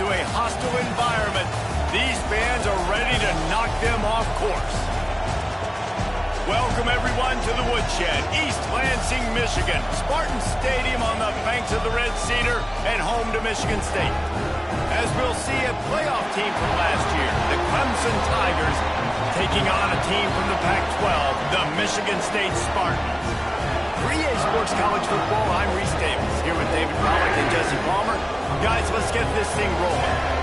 to a hostile environment. These fans are ready to knock them off course. Welcome, everyone, to the Woodshed, East Lansing, Michigan. Spartan Stadium on the banks of the Red Cedar and home to Michigan State. As we'll see, a playoff team from last year, the Clemson Tigers, taking on a team from the Pac-12, the Michigan State Spartans. For EA Sports College Football, I'm Reese Davis, here with David Pollack and Jesse Palmer. Guys, let's get this thing rolling.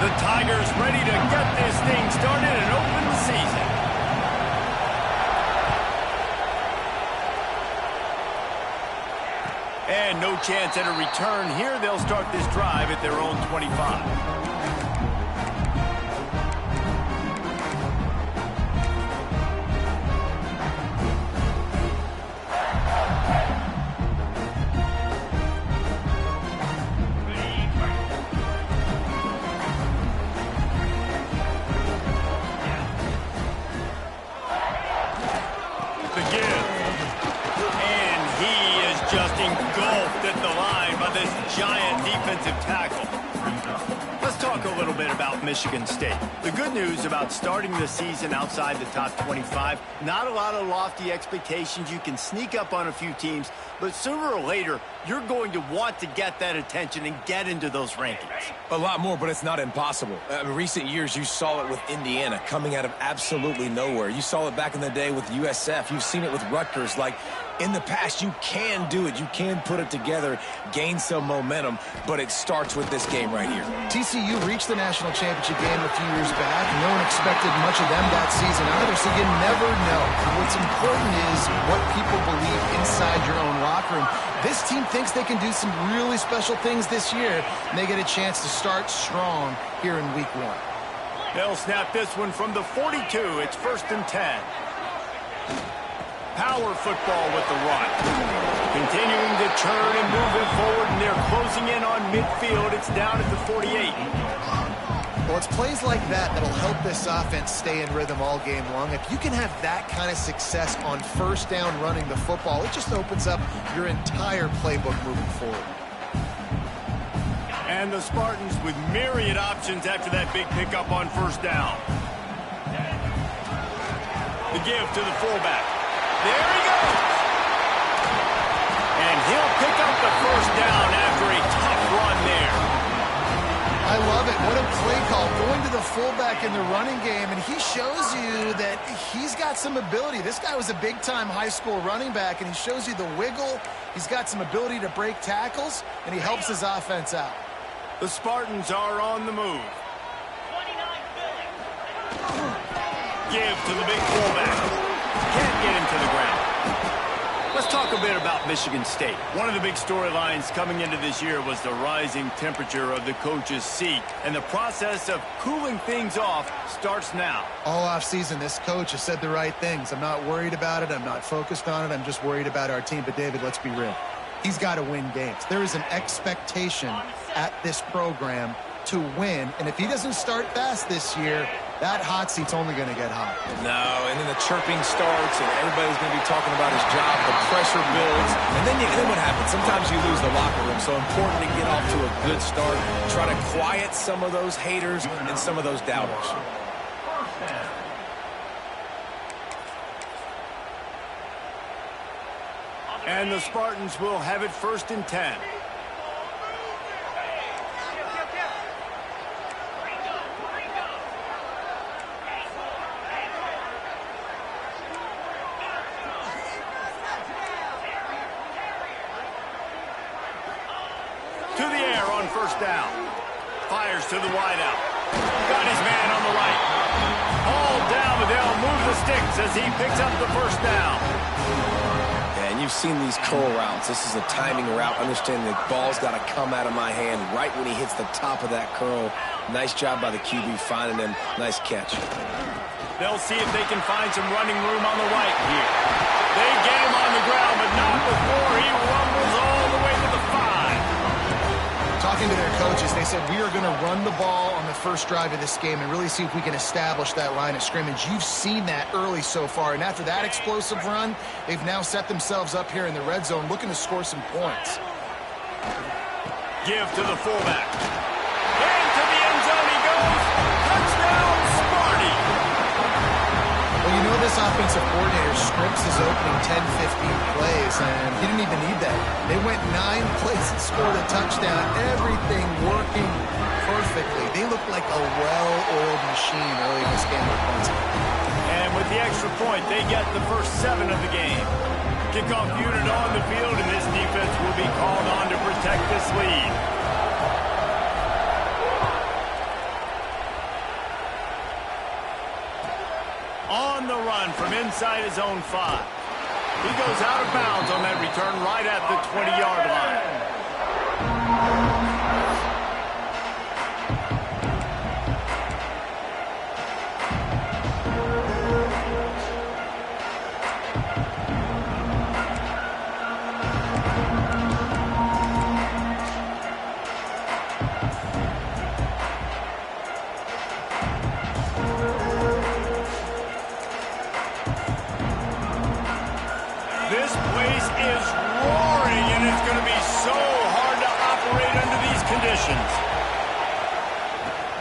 The Tigers ready to get this thing started and open the season. And no chance at a return here. They'll start this drive at their own 25. Just engulfed at the line by this giant defensive tackle. Let's talk a little bit about Michigan State. The good news about starting the season outside the top 25, not a lot of lofty expectations. You can sneak up on a few teams, but sooner or later, you're going to want to get that attention and get into those rankings. A lot more, but it's not impossible. In recent years, you saw it with Indiana coming out of absolutely nowhere. You saw it back in the day with USF. You've seen it with Rutgers. Like, in the past, you can do it. You can put it together, gain some momentum, but it starts with this game right here. TCU reached the national championship game a few years back. No one expected much of them that season either, so you never know. What's important is what people believe inside your own locker room. This team thinks they can do some really special things this year, and they get a chance to start strong here in week 1. They'll snap this one from the 42. It's 1st and 10. Power football with the run. Continuing to turn and move it forward, and they're closing in on midfield. It's down at the 48. Well, it's plays like that that'll help this offense stay in rhythm all game long. If you can have that kind of success on first down running the football, it just opens up your entire playbook moving forward. And the Spartans with myriad options after that big pickup on first down. The give to the fullback. There he goes. And he'll pick up the first down after a tough run there. I love it. What a play call. Going to the fullback in the running game, and he shows you that he's got some ability. This guy was a big-time high school running back, and he shows you the wiggle. He's got some ability to break tackles, and he helps his offense out. The Spartans are on the move. Give to the big fullback. Can't get him to the ground. Let's talk a bit about Michigan State. One of the big storylines coming into this year was the rising temperature of the coach's seat, and the process of cooling things off starts now. All offseason, this coach has said the right things. I'm not worried about it. I'm not focused on it. I'm just worried about our team. But, David, let's be real. He's got to win games. There is an expectation at this program to win, and if he doesn't start fast this year, that hot seat's only going to get hot. No, and then the chirping starts, and everybody's going to be talking about his job. The pressure builds, and then what happens? Sometimes you lose the locker room, so important to get off to a good start. Try to quiet some of those haters and some of those doubters. And the Spartans will have it 1st and 10. To the air on first down. Fires to the wideout. Got his man on the right. Hauled down, but they'll move the sticks as he picks up the first down. And you've we've seen these curl routes. This is a timing route, understanding the ball's got to come out of my hand right when he hits the top of that curl. Nice job by the QB finding him. Nice catch. They'll see if they can find some running room on the right here. They get him on the ground, but not before he rumbles all the way to the 5. Talking to their coaches, they said, we are going to run the ball on the first drive of this game and really see if we can establish that line of scrimmage. You've seen that early so far, and after that explosive run, they've now set themselves up here in the red zone looking to score some points. Give to the fullback. Into the end zone he goes. Touchdown, Sparty. Well, you know this offensive coordinator scripts his opening 10, 15 plays, and he didn't even need that. They went 9 plays and scored a touchdown. Everything working perfectly. They look like a well-oiled machine early in this game. And with the extra point, they get the first 7 of the game. Kickoff unit on the field, and this defense will be called on to protect this lead. On the run from inside his own 5. He goes out of bounds on that return right at the 20-yard line. This place is roaring, and it's going to be so hard to operate under these conditions.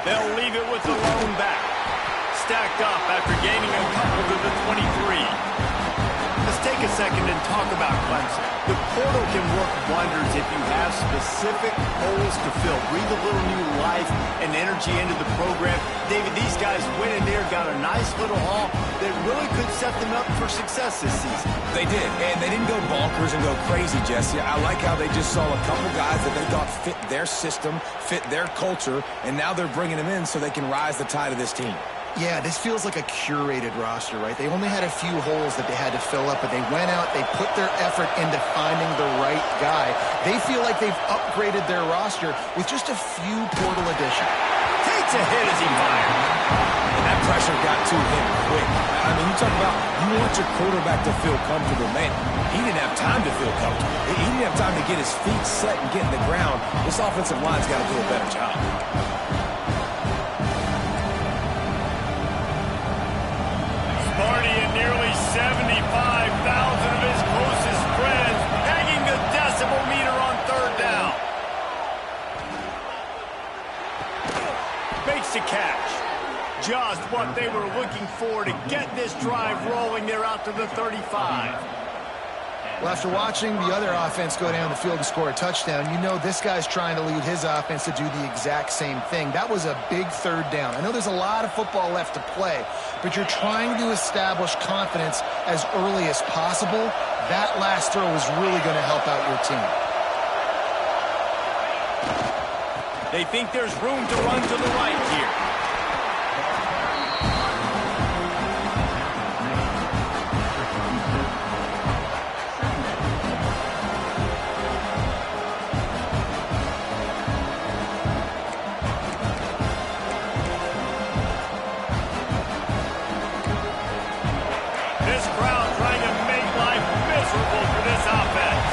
They'll leave it with the lone back. Stacked up after gaining a couple to the 23. Let's take a second and talk about Clemson. The portal can work wonders if you have specific holes to fill. Breathe a little new life and energy into the program. David, these guys went in there, got a nice little haul that really could set them up for success this season. They did, and they didn't go bonkers and go crazy, Jesse. I like how they just saw a couple guys that they thought fit their system, fit their culture, and now they're bringing them in so they can rise the tide of this team. Yeah, this feels like a curated roster, right? They only had a few holes that they had to fill up, but they went out, they put their effort into finding the right guy. They feel like they've upgraded their roster with just a few portal additions. Takes a hit as he fired. And that pressure got to him quick. I mean, you talk about you want your quarterback to feel comfortable. Man, he didn't have time to feel comfortable. He didn't have time to get his feet set and get in the ground. This offensive line's got to do a better job. Sparty and nearly 75,000 of his closest friends hanging the decibel meter on 3rd down. Makes the catch. Just what they were looking for to get this drive rolling. They're out to the 35. Well, after watching the other offense go down the field and score a touchdown, you know this guy's trying to lead his offense to do the exact same thing. That was a big 3rd down. I know there's a lot of football left to play, but you're trying to establish confidence as early as possible. That last throw is really going to help out your team. They think there's room to run to the right here. This crowd trying to make life miserable for this offense.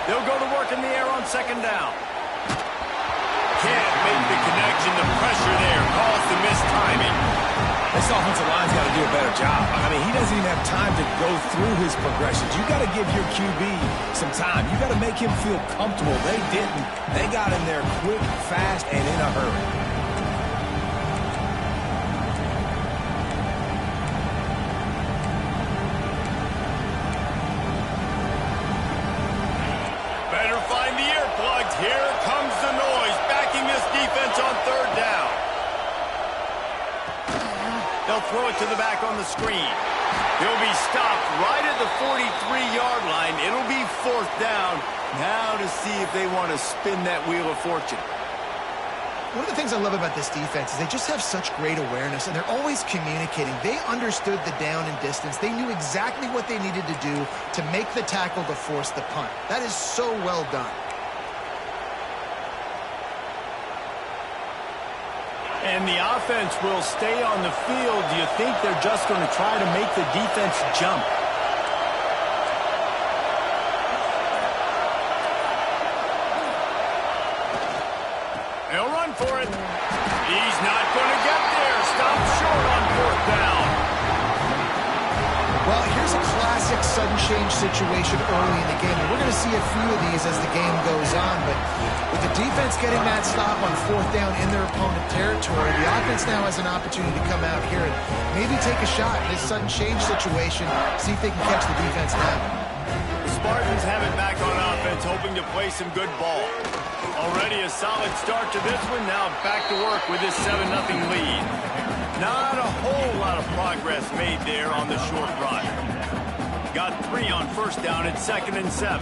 They'll go to work in the air on 2nd down. Can't make the connection. The pressure there caused the missed timing. This offensive line's got to do a better job. I mean, he doesn't even have time to go through his progressions. You got to give your QB some time. You got to make him feel comfortable. They didn't. They got in there quick, fast, and in a hurry. Here comes the noise, backing this defense on 3rd down. They'll throw it to the back on the screen. He'll be stopped right at the 43-yard line. It'll be 4th down. Now to see if they want to spin that wheel of fortune. One of the things I love about this defense is they just have such great awareness, and they're always communicating. They understood the down and distance. They knew exactly what they needed to do to make the tackle to force the punt. That is so well done. And the offense will stay on the field. Do you think they're just going to try to make the defense jump? They'll run for it. He's not going to get there. Stop short on 4th down. Well, here's a classic sudden change situation early in the game. And we're going to see a few of these as the game goes on. But with the defense getting that stop on 4th down in their opponent territory, the offense now has an opportunity to come out here and maybe take a shot in this sudden change situation, see if they can catch the defense now. The Spartans have it back on offense, hoping to play some good ball. Already a solid start to this one. Now back to work with this 7-0 lead. Not a whole lot of progress made there on the short run. Got 3 on 1st down at 2nd and 7.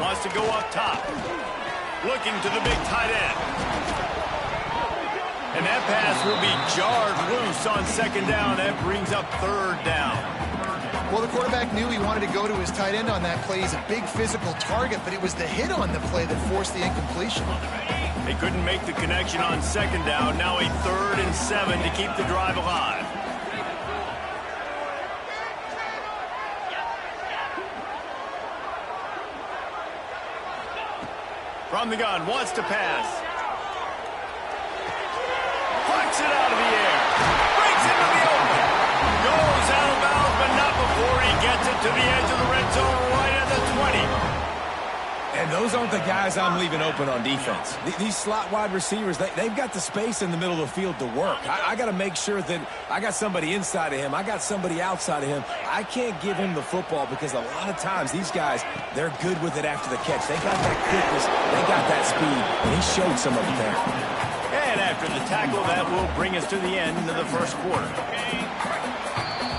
Wants to go up top. Looking to the big tight end. And that pass will be jarred loose on 2nd down. That brings up 3rd down. Well, the quarterback knew he wanted to go to his tight end on that play. He's a big physical target, but it was the hit on the play that forced the incompletion. They couldn't make the connection on 2nd down. Now a 3rd and 7 to keep the drive alive. From the gun, wants to pass. Flicks it out of the air. Breaks into the open. Goes out of bounds, but not before he gets it to the edge of the red zone right at the 20. And those aren't the guys I'm leaving open on defense. These slot wide receivers, they've got the space in the middle of the field to work. I got to make sure that I got somebody inside of him. I got somebody outside of him. I can't give him the football because a lot of times these guys, they're good with it after the catch. They got that quickness. They got that speed. And he showed some of it there. And after the tackle, that will bring us to the end of the 1st quarter.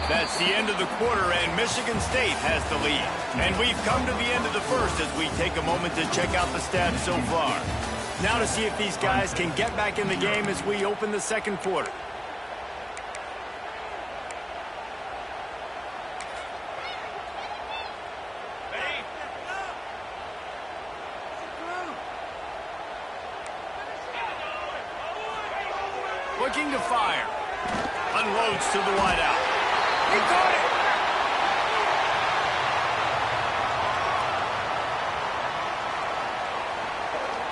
That's the end of the quarter, and Michigan State has the lead. And we've come to the end of the 1st as we take a moment to check out the stats so far. Now to see if these guys can get back in the game as we open the 2nd quarter. Looking to fire. Unloads to the wideout. He caught it!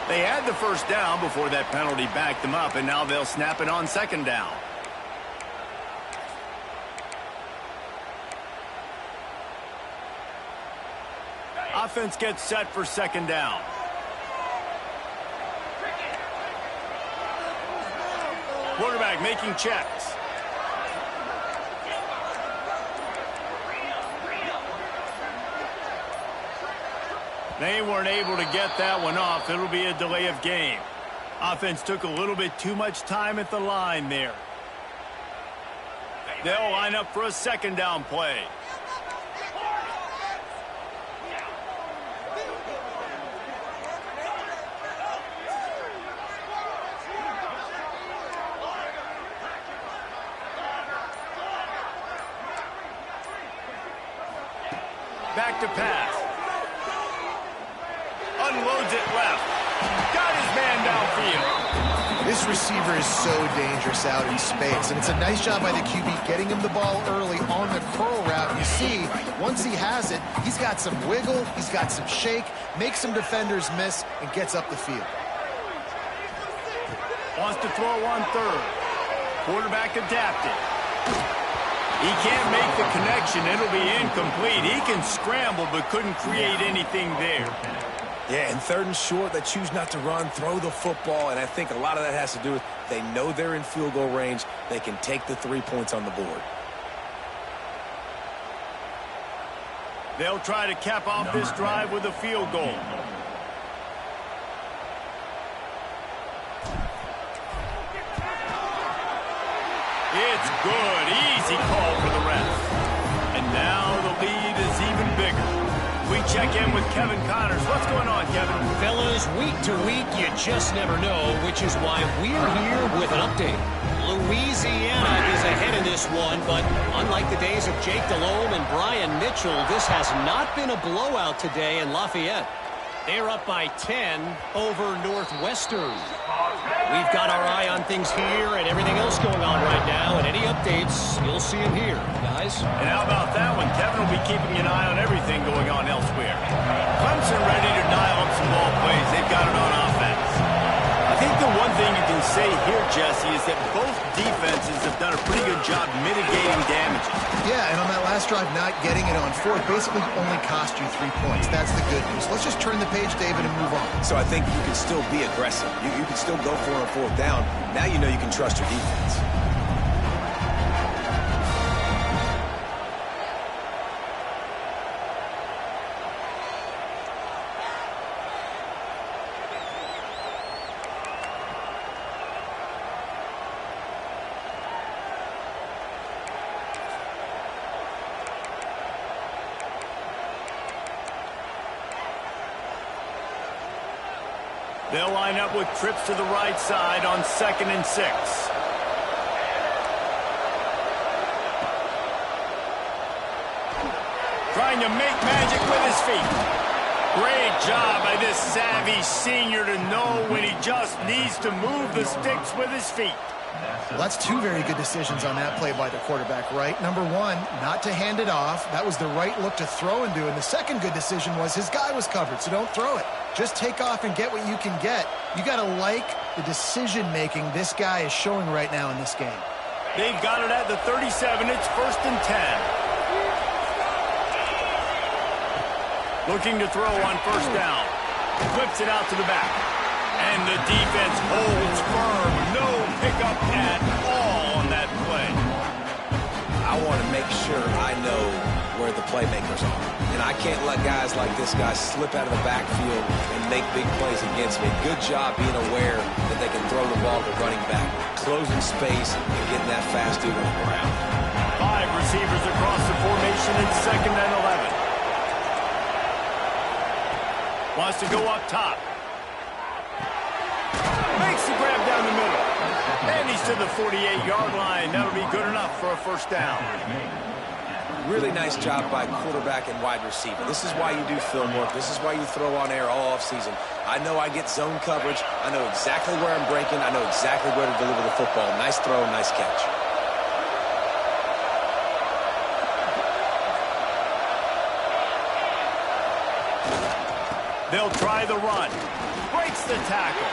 They had the 1st down before that penalty backed them up, and now they'll snap it on 2nd down. Offense gets set for 2nd down. Quarterback making checks. They weren't able to get that one off. It'll be a delay of game. Offense took a little bit too much time at the line there. They'll line up for a 2nd down play. Back to pass. Unloads it left. Got his man downfield. This receiver is so dangerous out in space, and it's a nice job by the QB getting him the ball early on the curl route. You see, once he has it, he's got some wiggle, he's got some shake, makes some defenders miss, and gets up the field. Wants to throw on 3rd. Quarterback adapted. He can't make the connection. It'll be incomplete. He can scramble, but couldn't create anything there. Yeah, and 3rd and short, they choose not to run, throw the football, and I think a lot of that has to do with they know they're in field goal range. They can take the 3 points on the board. They'll try to cap off this drive with a field goal. It's good. Easy call for the ref. And now the lead is even bigger. We check in with Kevin Connors. What's going on, Kevin? Fellas, week to week, you just never know, which is why we're here with an update. Louisiana is ahead in this one, but unlike the days of Jake Delhomme and Brian Mitchell, this has not been a blowout today in Lafayette. They're up by 10 over Northwestern. We've got our eye on things here and everything else going on right now, and any updates, you'll see them here, guys. And how about that one? Kevin will be keeping an eye on everything going on elsewhere. Clemson ready to dial up some ball plays. They've got it on offense. I think the one thing you can say here, Jesse, is that both defenses have done a pretty good job mitigating damages. Yeah, and on that last drive, not getting it on fourth basically only cost you 3 points. That's the good news. Let's just turn the page, David, and move on. So I think you can still be aggressive. You can still go for it on fourth down. Now you know you can trust your defense. They'll line up with trips to the right side on 2nd and 6. Trying to make magic with his feet. Great job by this savvy senior to know when he just needs to move the sticks with his feet. Well, that's two very good decisions on that play by the quarterback, right? Number one, not to hand it off. That was the right look to throw into. And the second good decision was his guy was covered, so don't throw it. Just take off and get what you can get. You got to like the decision-making this guy is showing right now in this game. They've got it at the 37. It's 1st and 10. Looking to throw on 1st down. Flips it out to the back. And the defense holds firm. No pickup at all on that play. I want to make sure I know where the playmakers are. And I can't let guys like this guy slip out of the backfield and make big plays against me. Good job being aware that they can throw the ball to running back, closing space, and getting that fast dude on the ground. 5 receivers across the formation in 2nd and 11. Wants to go up top. Makes the grab down the middle. And he's to the 48-yard line. That'll be good enough for a 1st down. Really nice job by quarterback and wide receiver. This is why you do film work. This is why you throw on air all offseason. I know I get zone coverage. I know exactly where I'm breaking. I know exactly where to deliver the football. Nice throw, nice catch. They'll try the run. Breaks the tackle.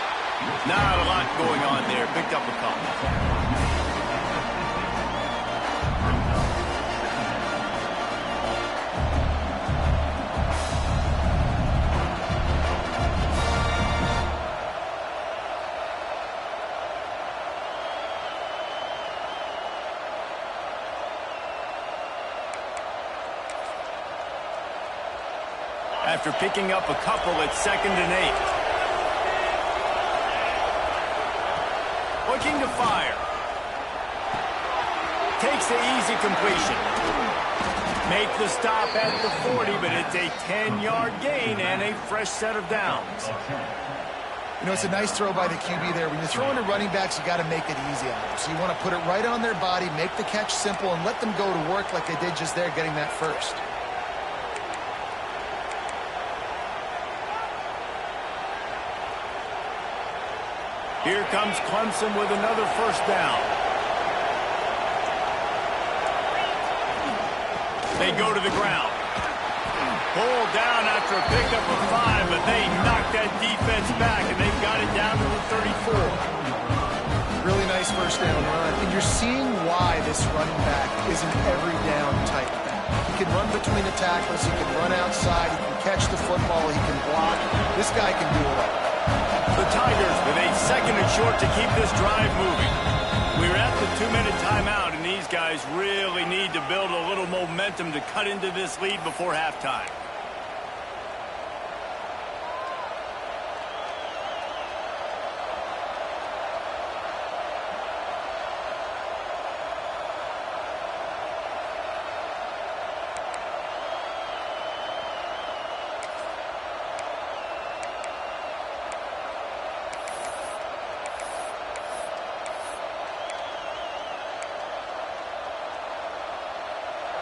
Not a lot going on there. Picked up a couple. After picking up a couple at 2nd and 8. Looking to fire. Takes the easy completion. Make the stop at the 40, but it's a 10-yard gain and a fresh set of downs. You know, it's a nice throw by the QB there. When you're throwing to running backs, you got to make it easy on them. So you want to put it right on their body, make the catch simple, and let them go to work like they did just there, getting that first. Here comes Clemson with another 1st down. They go to the ground. Pulled down after a pickup of 5, but they knocked that defense back, and they've got it down to the 34. Really nice 1st down run. And you're seeing why this running back is an every down type back. He can run between the tackles. He can run outside. He can catch the football. He can block. This guy can do it all. The Tigers with a 2nd and short to keep this drive moving. We're at the 2-minute timeout, and these guys really need to build a little momentum to cut into this lead before halftime.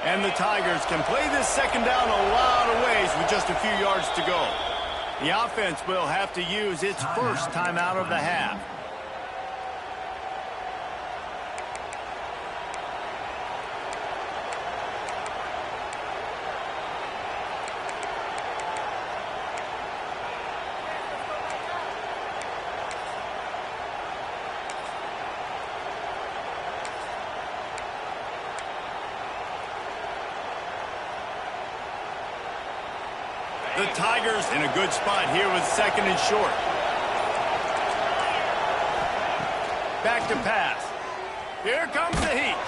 And the Tigers can play this second down a lot of ways with just a few yards to go. The offense will have to use its first timeout of the half. The Tigers in a good spot here with second and short. Back to pass. Here comes the heat.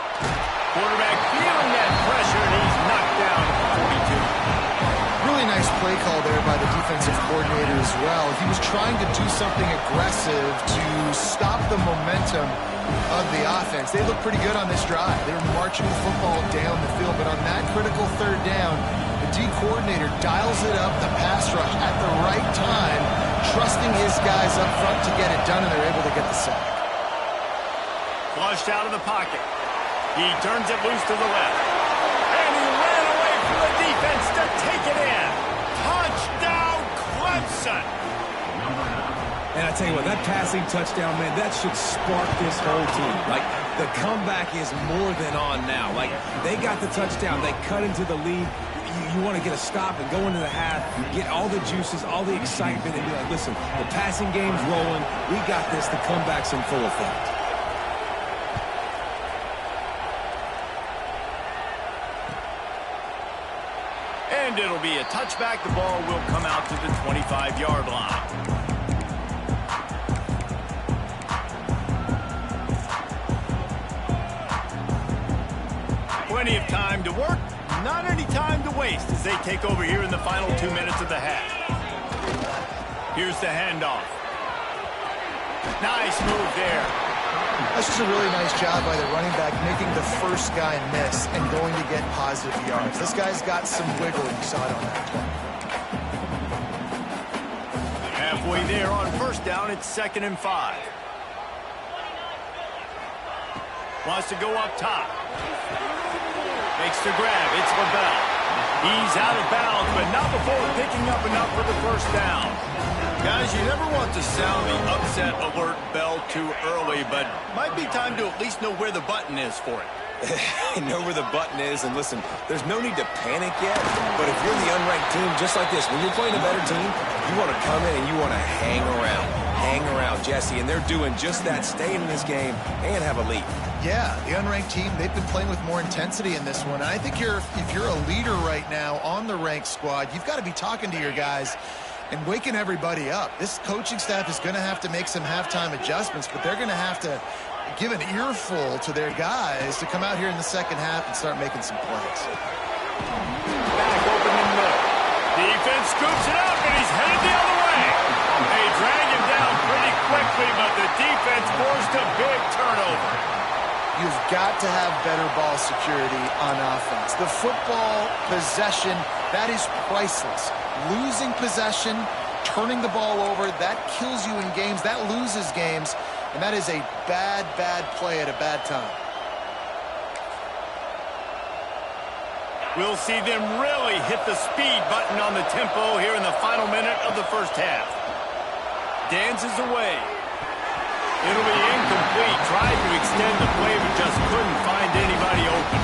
Quarterback feeling that pressure, and he's knocked down at 42. Really nice play call there by the defensive coordinator as well. He was trying to do something aggressive to stop the momentum of the offense. They looked pretty good on this drive. They were marching the football down the field, but on that critical third down, the D coordinator dials it up, the pass rush at the right time, trusting his guys up front to get it done, and they're able to get the sack. Flushed out of the pocket. He turns it loose to the left. And he ran away from the defense to take it in. Touchdown, Clemson! And I tell you what, that passing touchdown, man, that should spark this whole team. Like, the comeback is more than on now. Like, they got the touchdown. They cut into the lead. You want to get a stop and go into the half, get all the juices, all the excitement, and be like, listen, the passing game's rolling. We got this. The comeback's in full effect. And it'll be a touchback. The ball will come out to the 25-yard line. Plenty of time to work, not any time to waste as they take over here in the final 2 minutes of the half. Here's the handoff. Nice move there. That's just a really nice job by the running back, making the first guy miss and going to get positive yards. This guy's got some wiggle, you saw it on that play. Halfway there on first down, it's 2nd and 5. Wants to go up top. Makes the grab. It's LaBelle. He's out of bounds, but not before picking up enough for the first down. Guys, you never want to sound the upset alert bell too early, but might be time to at least know where the button is for it. Know where the button is, and listen, there's no need to panic yet, but if you're the unranked team, just like this, when you're playing a better team, you want to come in and you want to hang around, Jesse, and they're doing just that, staying in this game and have a lead. Yeah, the unranked team, they've been playing with more intensity in this one. And I think if you're a leader right now on the ranked squad, you've got to be talking to your guys and waking everybody up. This coaching staff is going to have to make some halftime adjustments, but they're going to have to give an earful to their guys to come out here in the second half and start making some plays. Back open in the middle. Defense scoops it up, and he's headed the other way. They drag him down pretty quickly, but the defense forced a big turnover. You've got to have better ball security on offense. The football possession, that is priceless. Losing possession, turning the ball over, that kills you in games, that loses games, and that is a bad, bad play at a bad time. We'll see them really hit the speed button on the tempo here in the final minute of the first half. Dances away. It'll be incomplete. Tried to extend the play, but just couldn't find anybody open.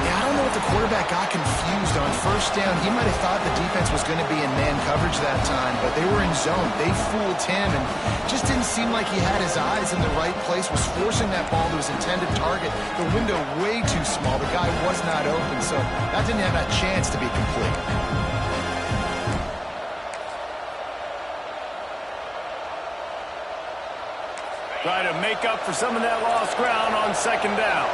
Yeah, I don't know if the quarterback got confused on first down. He might have thought the defense was going to be in man coverage that time, but they were in zone. They fooled him and just didn't seem like he had his eyes in the right place, was forcing that ball to his intended target. The window way too small. The guy was not open, so that didn't have that chance to be complete. Try to make up for some of that lost ground on second down.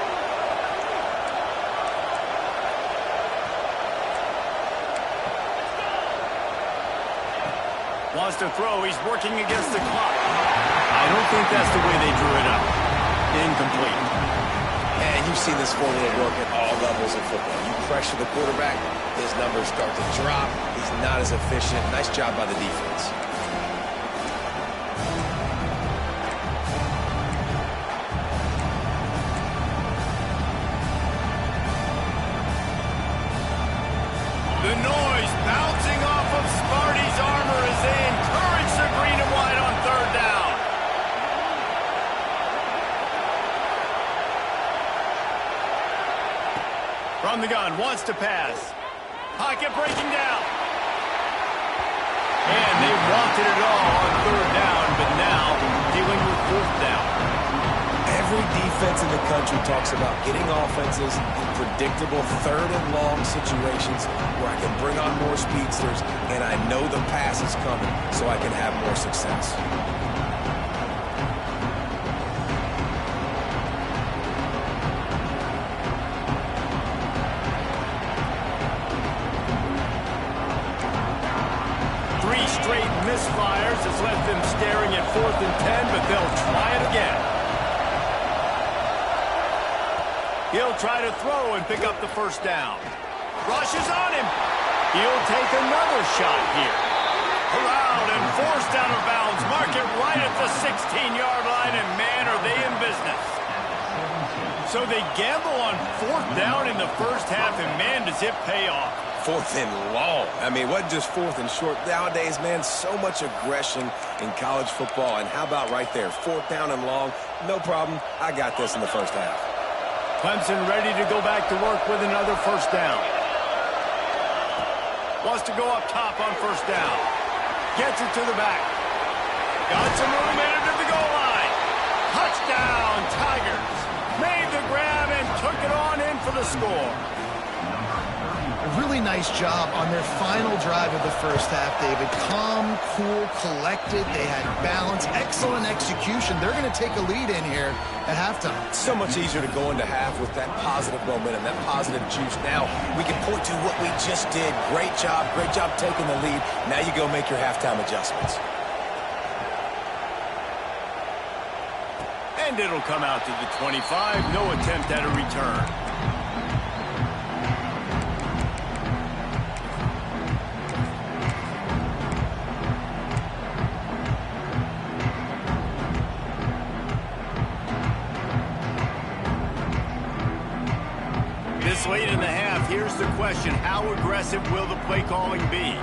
Wants to throw. He's working against the clock. I don't think that's the way they drew it up. Incomplete. And you've seen this formula work at all levels of football. You pressure the quarterback, his numbers start to drop. He's not as efficient. Nice job by the defense. From the gun, wants to pass. Pocket breaking down. And they wanted it all on third down, but now dealing with fourth down. Every defense in the country talks about getting offenses in predictable third and long situations where I can bring on more speedsters and I know the pass is coming so I can have more success. Three straight misfires has left them staring at 4th and 10, but they'll try it again. He'll try to throw and pick up the first down. Rushes on him. He'll take another shot here. Allowed and forced out of bounds. Mark it right at the 16-yard line, and man, are they in business. So they gamble on 4th down in the first half, and man, does it pay off. 4th and long. I mean, what just 4th and short? Nowadays, man, so much aggression in college football. And how about right there? 4th down and long. No problem. I got this in the first half. Clemson ready to go back to work with another first down. Wants to go up top on first down. Gets it to the back. Got some room in to the goal line. Touchdown, Tigers. Made the grab and took it on in for the score. A really nice job on their final drive of the first half, David. Calm, cool, collected. They had balance, excellent execution. They're going to take a lead in here at halftime. So much easier to go into half with that positive momentum, that positive juice. Now we can point to what we just did. Great job taking the lead. Now you go make your halftime adjustments. And it'll come out to the 25. No attempt at a return. This late in the half, here's the question. How aggressive will the play calling be?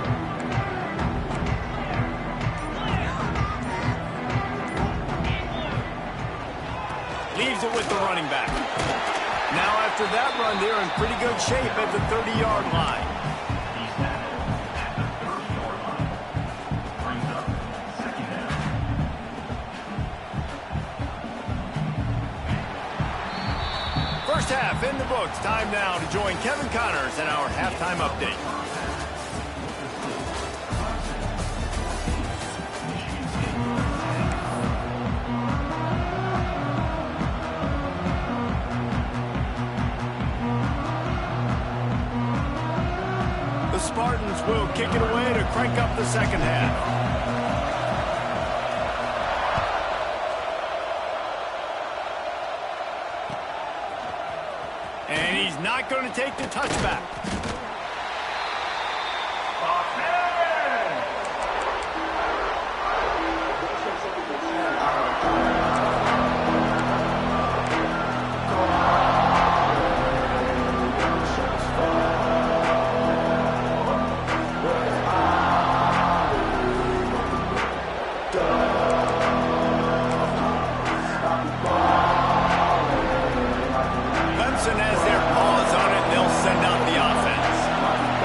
Leaves it with the running back. Now after that run, they're in pretty good shape at the 30-yard line. First half in the books. Time now to join Kevin Connors in our halftime update. The Spartans will kick it away to crank up the second half. And he's not going to take the touchback. Clemson has their paws on it, and they'll send out the offense.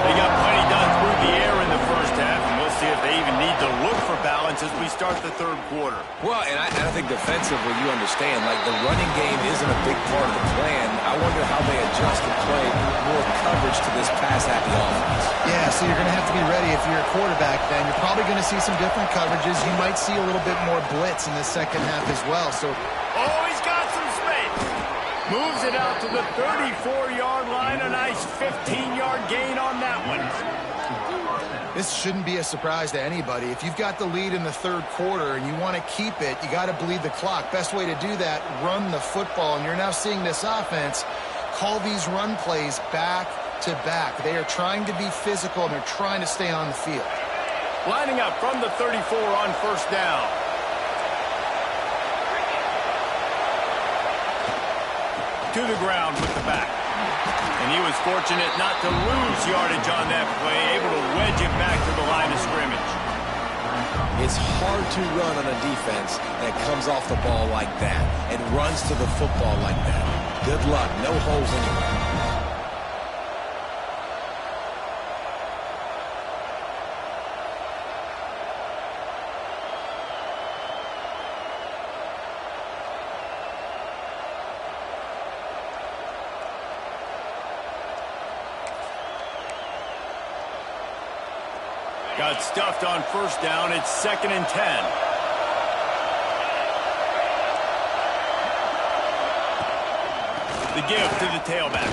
They got plenty done through the air in the first half, and we'll see if they even need to look for balance as we start the third quarter. Well, and I think defensively, you understand, like the running game isn't a big part of the plan. I wonder how they adjust and play more coverage to this pass-happy offense. Yeah, so you're going to have to be ready if you're a quarterback then. You're probably going to see some different coverages. You might see a little bit more blitz in the second half as well. So, oh, he's got some space. Moves it out to the 34-yard line. A nice 15-yard gain on that one. this shouldn't be a surprise to anybody. If you've got the lead in the third quarter and you want to keep it, you got to bleed the clock. Best way to do that, run the football. And you're now seeing this offense call these run plays back to back. They are trying to be physical, and they're trying to stay on the field. Lining up from the 34 on first down. To the ground with the back. And he was fortunate not to lose yardage on that play, able to wedge it back to the line of scrimmage. It's hard to run on a defense that comes off the ball like that and runs to the football like that. Good luck. No holes anywhere. Got stuffed on first down. It's 2nd and 10. The give to the tailback.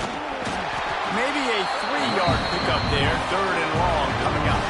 Maybe a 3-yard pickup there. 3rd and long coming up.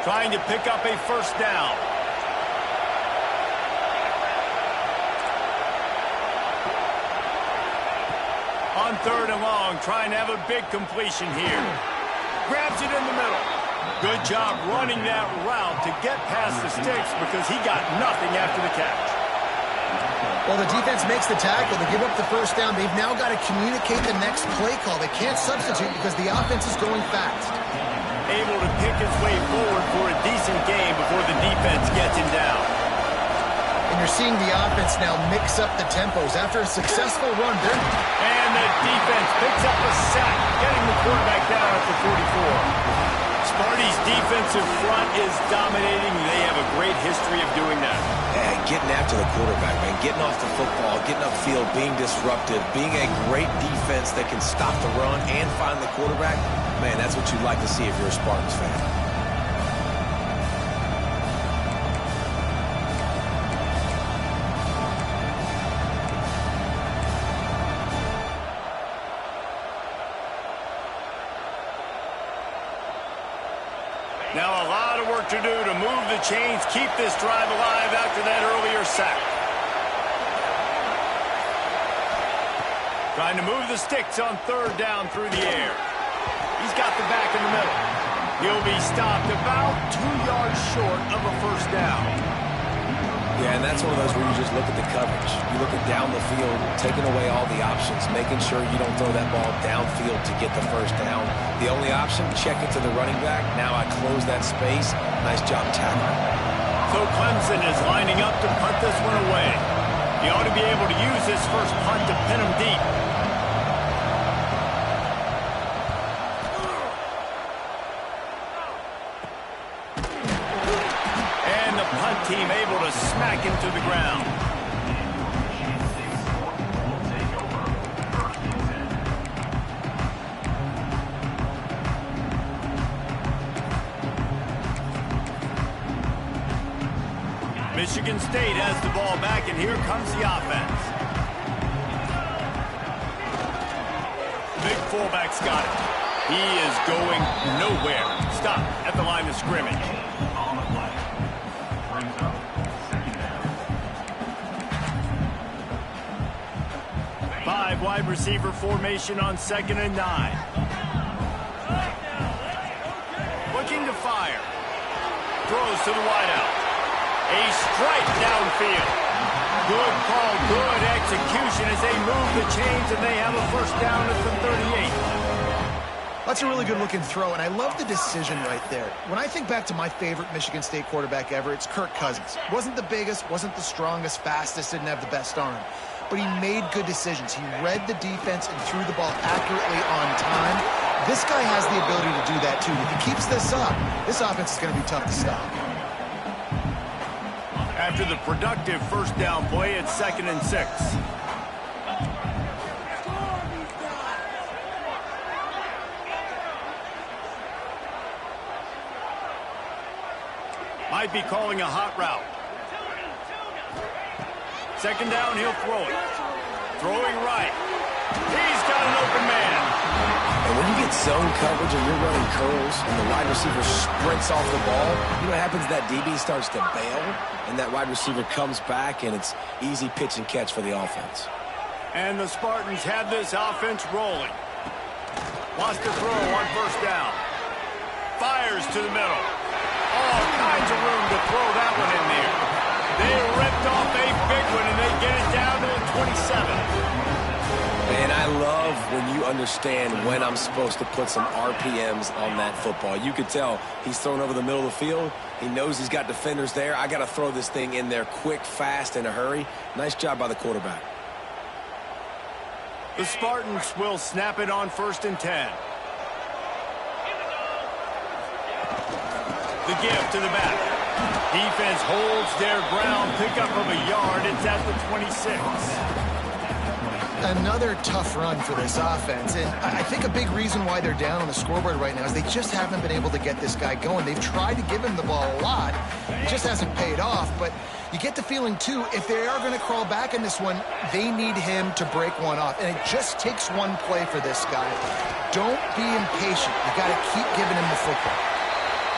Trying to pick up a first down. On 3rd and long, trying to have a big completion here. Grabs it in the middle. Good job running that route to get past the sticks because he got nothing after the catch. Well, the defense makes the tackle. They give up the first down. They've now got to communicate the next play call. They can't substitute because the offense is going fast. Able to pick his way forward for a decent game before the defense gets him down. And you're seeing the offense now mix up the tempos. After a successful run, and the defense picks up a sack, getting the quarterback down at the 44. Sparty's defensive front is dominating. They have a great history of doing that. Yeah, getting after the quarterback, man. Getting off the football, getting upfield, being disruptive, being a great defense that can stop the run and find the quarterback. Man, that's what you'd like to see if you're a Spartans fan. Now a lot of work to do to move the chains, keep this drive alive after that earlier sack. Trying to move the sticks on 3rd down through the air. He's got the back in the middle. He'll be stopped about 2 yards short of a first down. Yeah, and that's one of those where you just look at the coverage. You look at down the field, taking away all the options, making sure you don't throw that ball downfield to get the first down. The only option, check it to the running back. Now I close that space. Nice job tackling. So Clemson is lining up to punt this one away. He ought to be able to use this first punt to pin him deep. Team able to smack him to the ground. Michigan State has the ball back, and here comes the offense. Big fullback's got it. He is going nowhere. Stop at the line of scrimmage. Wide receiver formation on 2nd and 9. Looking to fire. Throws to the wideout. A strike downfield. Good call, good execution as they move the chains and they have a first down at the 38. That's a really good looking throw, and I love the decision right there. When I think back to my favorite Michigan State quarterback ever, it's Kirk Cousins. Wasn't the biggest, wasn't the strongest, fastest, didn't have the best arm. But he made good decisions. He read the defense and threw the ball accurately on time. This guy has the ability to do that too. If he keeps this up, this offense is going to be tough to stop. After the productive first down play, it's 2nd and 6. Might be calling a hot route. 2nd down, he'll throw it. Throwing right. He's got an open man. And when you get zone coverage and you're running curls and the wide receiver sprints off the ball, you know what happens? That DB starts to bail, and that wide receiver comes back, and it's easy pitch and catch for the offense. And the Spartans have this offense rolling. Wants to throw on first down. Fires to the middle. All kinds of room to throw that one in there. They ripped off a big one, and they get it down to a 27. Man, I I love when you understand when I'm supposed to put some RPMs on that football. You could tell he's thrown over the middle of the field. He knows he's got defenders there. I got to throw this thing in there quick, fast, in a hurry. Nice job by the quarterback. The Spartans will snap it on 1st and 10. The give to the back. Defense holds their ground. Pickup of a yard. It's at the 26. Another tough run for this offense, and I think a big reason why they're down on the scoreboard right now is they just haven't been able to get this guy going. They've tried to give him the ball a lot. It just hasn't paid off, but you get the feeling, too, if they are going to crawl back in this one, they need him to break one off, and it just takes one play for this guy. Don't be impatient. You got to keep giving him the football.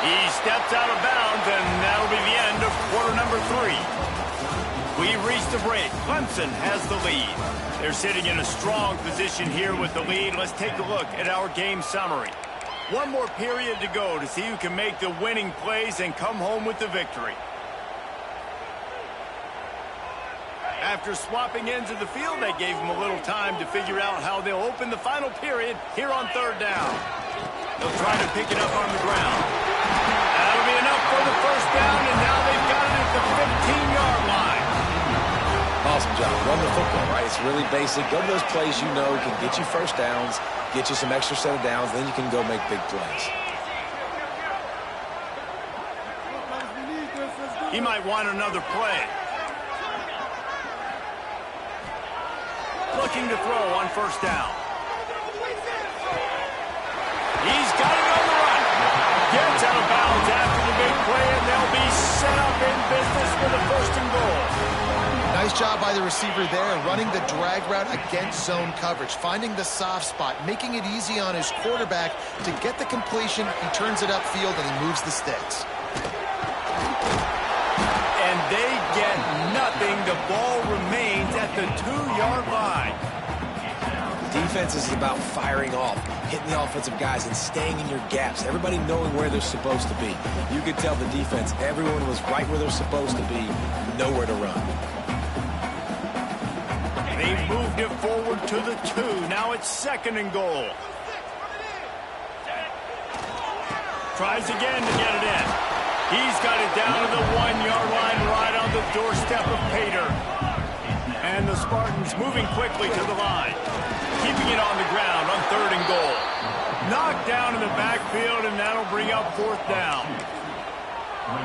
He steps out of bounds, and that'll be the end of quarter number 3. We've reached the break. Clemson has the lead. They're sitting in a strong position here with the lead. Let's take a look at our game summary. One more period to go to see who can make the winning plays and come home with the victory. After swapping ends of the field, they gave them a little time to figure out how they'll open the final period here on 3rd down. They'll try to pick it up on the ground. That'll be enough for the 1st down, and now they've got it at the 15-yard line. Awesome job. Run the football, right? It's really basic. Go to those plays you know can get you 1st downs, get you some extra set of downs, then you can go make big plays. He might want another play. Looking to throw on 1st down. He's got it on the run. Gets out of bounds after the big play, and they'll be set up in business for the 1st and goal. Nice job by the receiver there, running the drag route against zone coverage, finding the soft spot, making it easy on his quarterback to get the completion. He turns it upfield, and he moves the sticks. And they get nothing. The ball remains at the 2-yard line. Defense is about firing off, hitting the offensive guys, and staying in your gaps. Everybody knowing where they're supposed to be. You could tell the defense, everyone was right where they're supposed to be, nowhere to run. They moved it forward to the 2. Now it's 2nd and goal. Tries again to get it in. He's got it down to the 1-yard line right on the doorstep of Pater. And the Spartans moving quickly to the line. Keeping it on the ground on 3rd and goal. Knocked down in the backfield, and that'll bring up 4th down.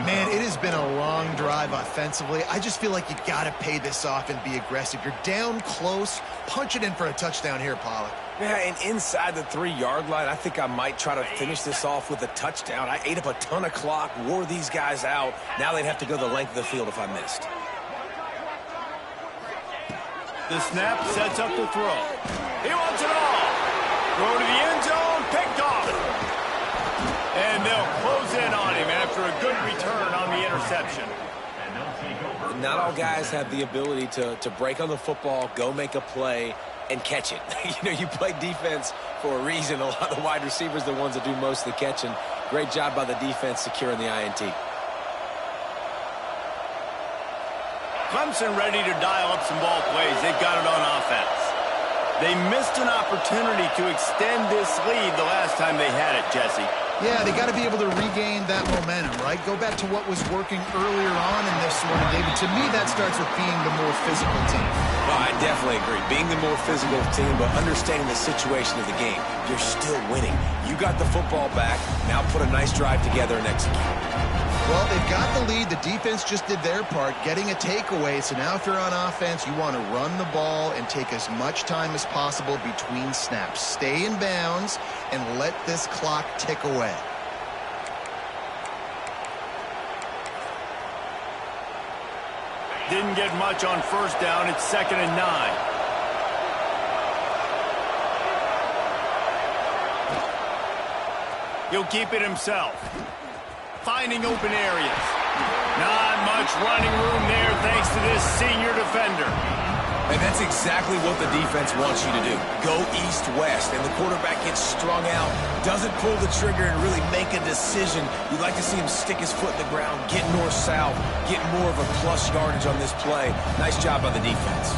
Man, it has been a long drive offensively. I just feel like you got to pay this off and be aggressive. You're down close. Punch it in for a touchdown here, Pollack. Yeah, and inside the 3-yard line, I think I might try to finish this off with a touchdown. I ate up a ton of clock, wore these guys out. Now they'd have to go the length of the field if I missed. The snap sets up the throw. He wants it all. Throw to the end zone, picked off. And they'll close in on him after a good return on the interception. Not all guys have the ability to break on the football, go make a play, and catch it. You play defense for a reason. A lot of the wide receivers are the ones that do most of the catching. Great job by the defense securing the INT. Clemson ready to dial up some ball plays. They've got it on offense. They missed an opportunity to extend this lead the last time they had it, Jesse. Yeah, they got to be able to regain that momentum, right? Go back to what was working earlier on in this one, David. To me, that starts with being the more physical team. Well, I definitely agree. Being the more physical team, but understanding the situation of the game. You're still winning. You got the football back. Now put a nice drive together and execute. Well, they've got the lead. The defense just did their part, getting a takeaway. So now if you're on offense, you want to run the ball and take as much time as possible between snaps. Stay in bounds and let this clock tick away. Didn't get much on 1st down. It's 2nd and 9. He'll keep it himself. Finding open areas. Not much running room there thanks to this senior defender. And that's exactly what the defense wants you to do. Go east-west, and the quarterback gets strung out, doesn't pull the trigger and really make a decision. You'd like to see him stick his foot in the ground, get north-south, get more of a plus yardage on this play. Nice job by the defense.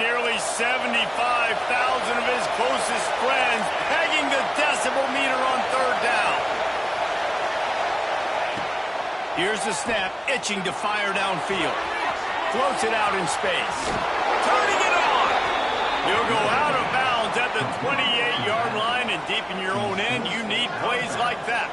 nearly 75,000 of his closest friends pegging the decibel meter on third down. Here's the snap, itching to fire downfield. Floats it out in space. Turning it on. He'll go out of bounds at the 28-yard line, and deep in your own end, you need plays like that.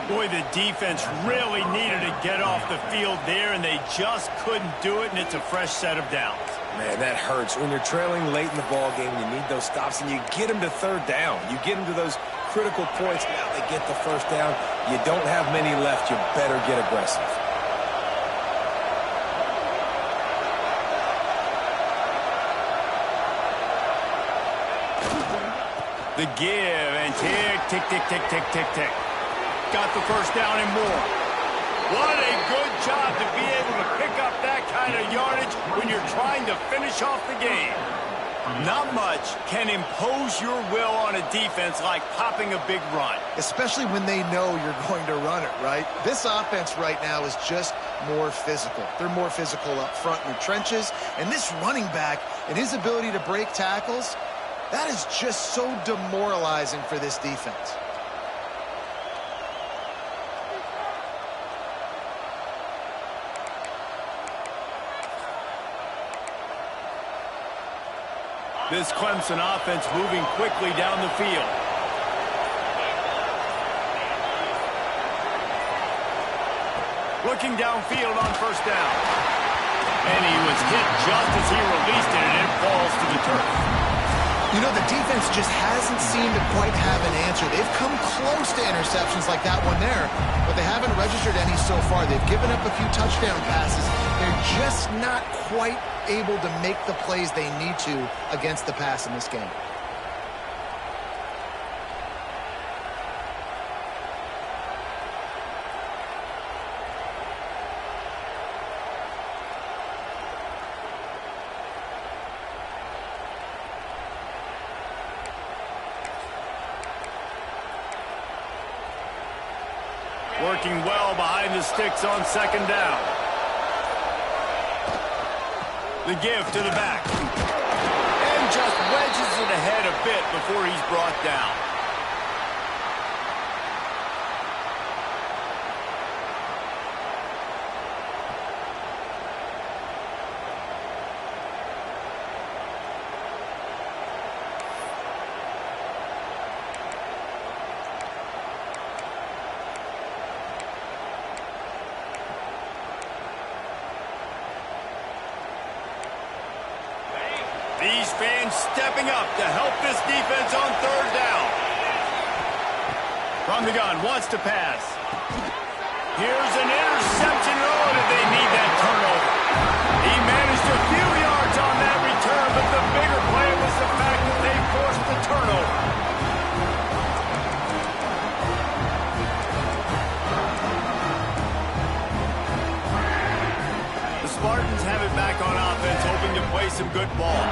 Boy, the defense really needed to get off the field there, and they just couldn't do it, and it's a fresh set of downs. Man, that hurts. When you're trailing late in the ball game, you need those stops, and you get them to third down. You get them to those critical points. Now they get the first down. You don't have many left. You better get aggressive. The give and tick, tick, tick, tick, tick, tick, tick. Got the first down and more. What a good job to be able to pick up that kind of yardage when you're trying to finish off the game. Not much can impose your will on a defense like popping a big run. Especially when they know you're going to run it, right? This offense right now is just more physical. They're more physical up front in the trenches. And this running back and his ability to break tackles, that is just so demoralizing for this defense. This Clemson offense moving quickly down the field. Looking downfield on first down. And he was hit just as he released it, and it falls to the turf. You know, the defense just hasn't seemed to quite have an answer. They've come close to interceptions like that one there, but they haven't registered any so far. They've given up a few touchdown passes. They're just not quite able to make the plays they need to against the pass in this game. Working well behind the sticks on second down. The give to the back. And just wedges it ahead a bit before he's brought down. These fans stepping up to help this defense on third down. From the gun, wants to pass. Here's an interception. Oh, did they need that turnover? He managed a few yards on that return, but the bigger play was the fact that they forced the turnover. The Spartans have it back on offense, hoping to play some good ball.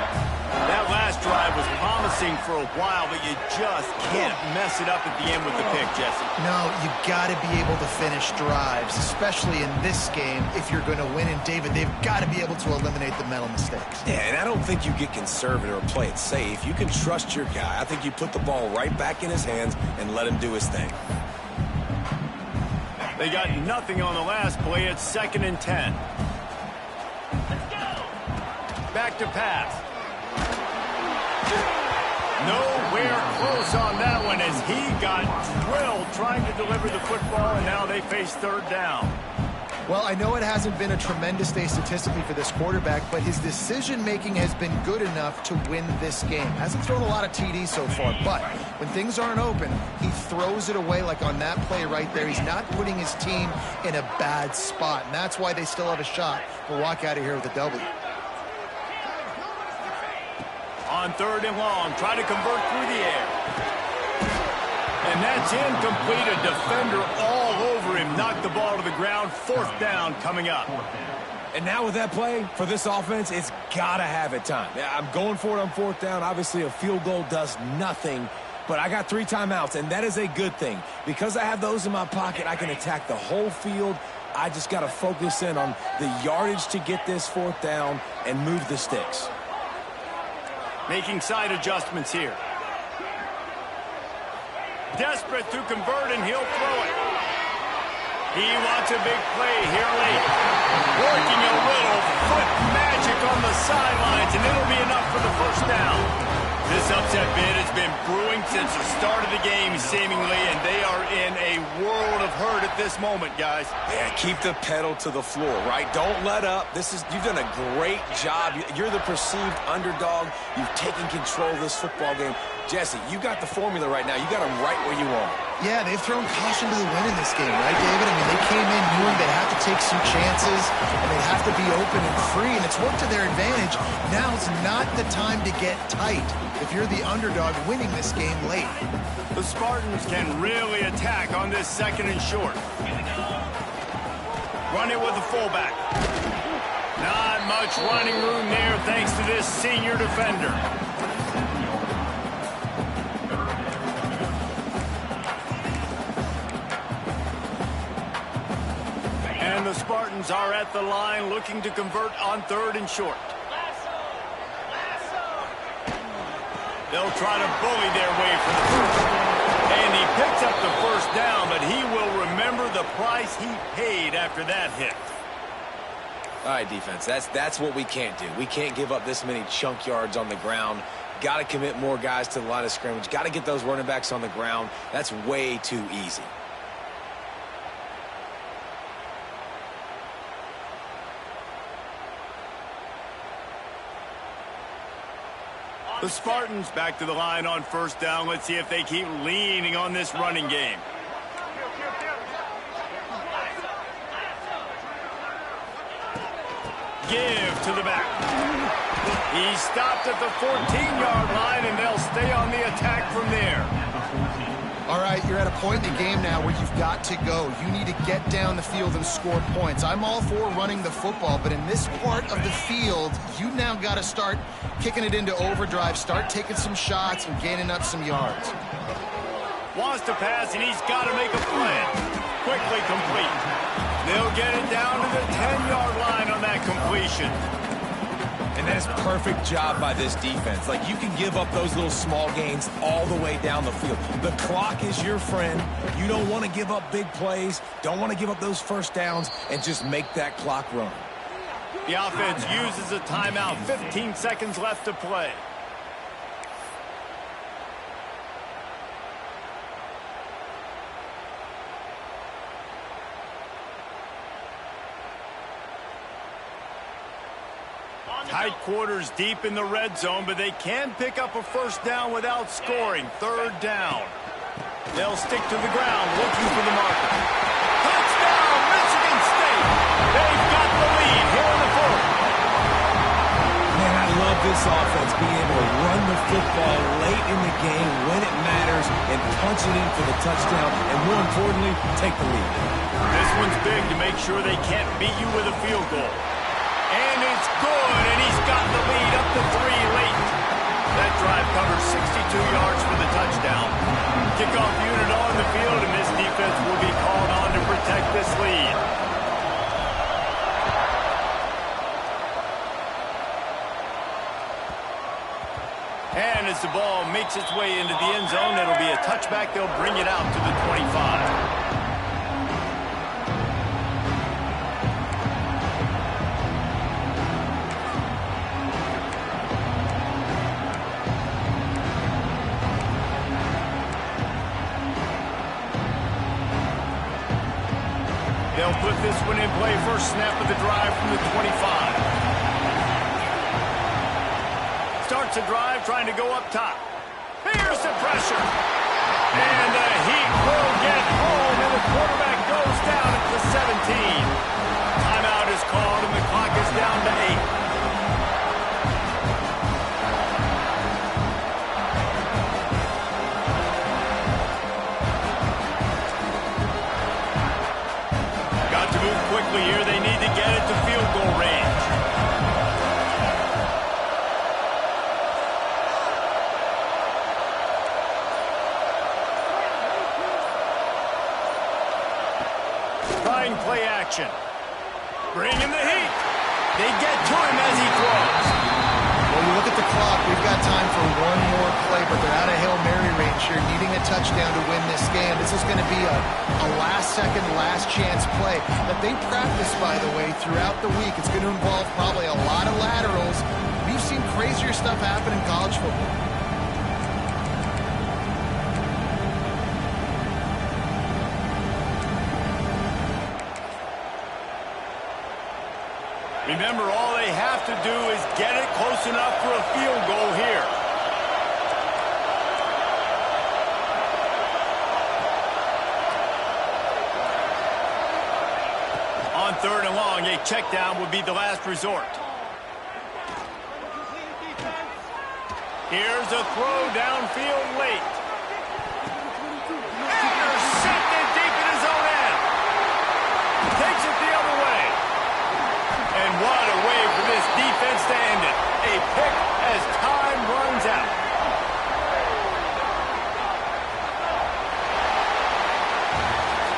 That last drive was promising for a while, but you just can't mess it up at the end with the pick, Jesse. No, you got to be able to finish drives, especially in this game if you're going to win. And, David, they've got to be able to eliminate the mental mistakes. Yeah, and I don't think you get conservative or play it safe. You can trust your guy. I think you put the ball right back in his hands and let him do his thing. They got nothing on the last play. It's 2nd and 10. Back to pass. Nowhere close on that one as he got drilled trying to deliver the football, and now they face third down. Well, I know it hasn't been a tremendous day statistically for this quarterback, but his decision-making has been good enough to win this game. Hasn't thrown a lot of TDs so far, but when things aren't open, he throws it away like on that play right there. He's not putting his team in a bad spot, and that's why they still have a shot to walk out of here with a W. On third and long, try to convert through the air. And that's incomplete. A defender all over him. Knocked the ball to the ground. 4th down coming up. And now with that play, for this offense, it's got to have it time. Yeah, I'm going for it on 4th down. Obviously, a field goal does nothing. But I got 3 timeouts, and that is a good thing. Because I have those in my pocket, I can attack the whole field. I just got to focus in on the yardage to get this 4th down and move the sticks. Making side adjustments here. Desperate to convert, and he'll throw it. He wants a big play here late. Working a little foot magic on the sidelines, and it'll be enough for the first down. This upset bid has been brewing since the start of the game, seemingly, and they are in a world of hurt at this moment, guys. Yeah, keep the pedal to the floor, right? Don't let up. You've done a great job. You're the perceived underdog. You've taken control of this football game. Jesse, you got the formula right now. You got them right where you want. Yeah, they've thrown caution to the wind in this game, right, David? I mean, they came in knowing they have to take some chances, and they have to be open and free, and it's worked to their advantage. Now's not the time to get tight if you're the underdog winning this game late. The Spartans can really attack on this 2nd and short. Run it with the fullback. Not much running room there thanks to this senior defender. And the Spartans are at the line looking to convert on 3rd and short. They'll try to bully their way for the first. And he picks up the first down, but he will remember the price he paid after that hit. All right, defense, that's what we can't do. We can't give up this many chunk yards on the ground. Got to commit more guys to the line of scrimmage. Got to get those running backs on the ground. That's way too easy. The Spartans back to the line on 1st down. Let's see if they keep leaning on this running game. Give to the back. He stopped at the 14-yard line, and they'll stay on the attack from there. All right, you're at a point in the game now where you've got to go. You need to get down the field and score points. I'm all for running the football, but in this part of the field, you now got to start kicking it into overdrive, start taking some shots and gaining up some yards. Wants to pass, and he's got to make a play. Quickly complete. They'll get it down to the 10-yard line on that completion. And that's a perfect job by this defense. Like, you can give up those little small gains all the way down the field. The clock is your friend. You don't want to give up big plays, don't want to give up those first downs, and just make that clock run. The offense uses a timeout. 15 seconds left to play. Tight quarters deep in the red zone, but they can pick up a first down without scoring. 3rd down. They'll stick to the ground, looking for the marker. Touchdown, Michigan State! They've got the lead here in the 4th. Man, I love this offense being able to run the football late in the game when it matters and punch it in for the touchdown, and more importantly, take the lead. This one's big to make sure they can't beat you with a field goal. And it's good, and he's got the lead up to 3 late. That drive covers 62 yards for the touchdown. Kickoff unit on the field, and this defense will be called on to protect this lead. And as the ball makes its way into the end zone, it'll be a touchback. They'll bring it out to the 25. They'll put this one in play. First snap of the drive from the 25. Starts the drive trying to go up top. Here's the pressure. And the Heat will get home, and the quarterback goes down at the 17. Timeout is called, and the clock is down to 8. Quickly here, they need to get it to field goal range. Trying play action. Bring in the heat. They get to him as he throws. Well, you look at the clock. We've got time They're out of Hail Mary range here, needing a touchdown to win this game. This is going to be a last-second, last-chance play that they practice, by the way, throughout the week. It's going to involve probably a lot of laterals. We've seen crazier stuff happen in college football. Remember, all they have to do is get it close enough for a field goal here. On 3rd and long, a check down would be the last resort. Here's a throw downfield late. Intercepted deep in his own end. Takes it the other way. And what a way for this defense to end it. A pick as time runs out.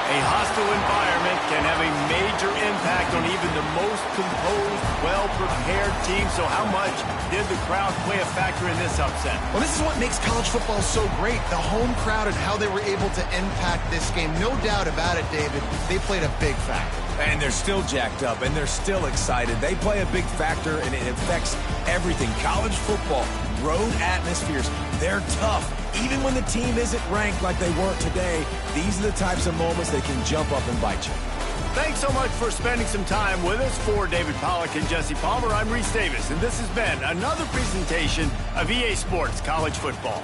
A hostile environment can have a major impact on even the most composed, well-prepared team. So how much did the crowd play a factor in this upset? Well, this is what makes college football so great. The home crowd and how they were able to impact this game. No doubt about it, David. They played a big factor. And they're still jacked up, and they're still excited. They play a big factor, and it affects everything. College football, road atmospheres, they're tough. Even when the team isn't ranked like they were today, these are the types of moments that can jump up and bite you. Thanks so much for spending some time with us. For David Pollack and Jesse Palmer, I'm Reese Davis, and this has been another presentation of EA Sports College Football.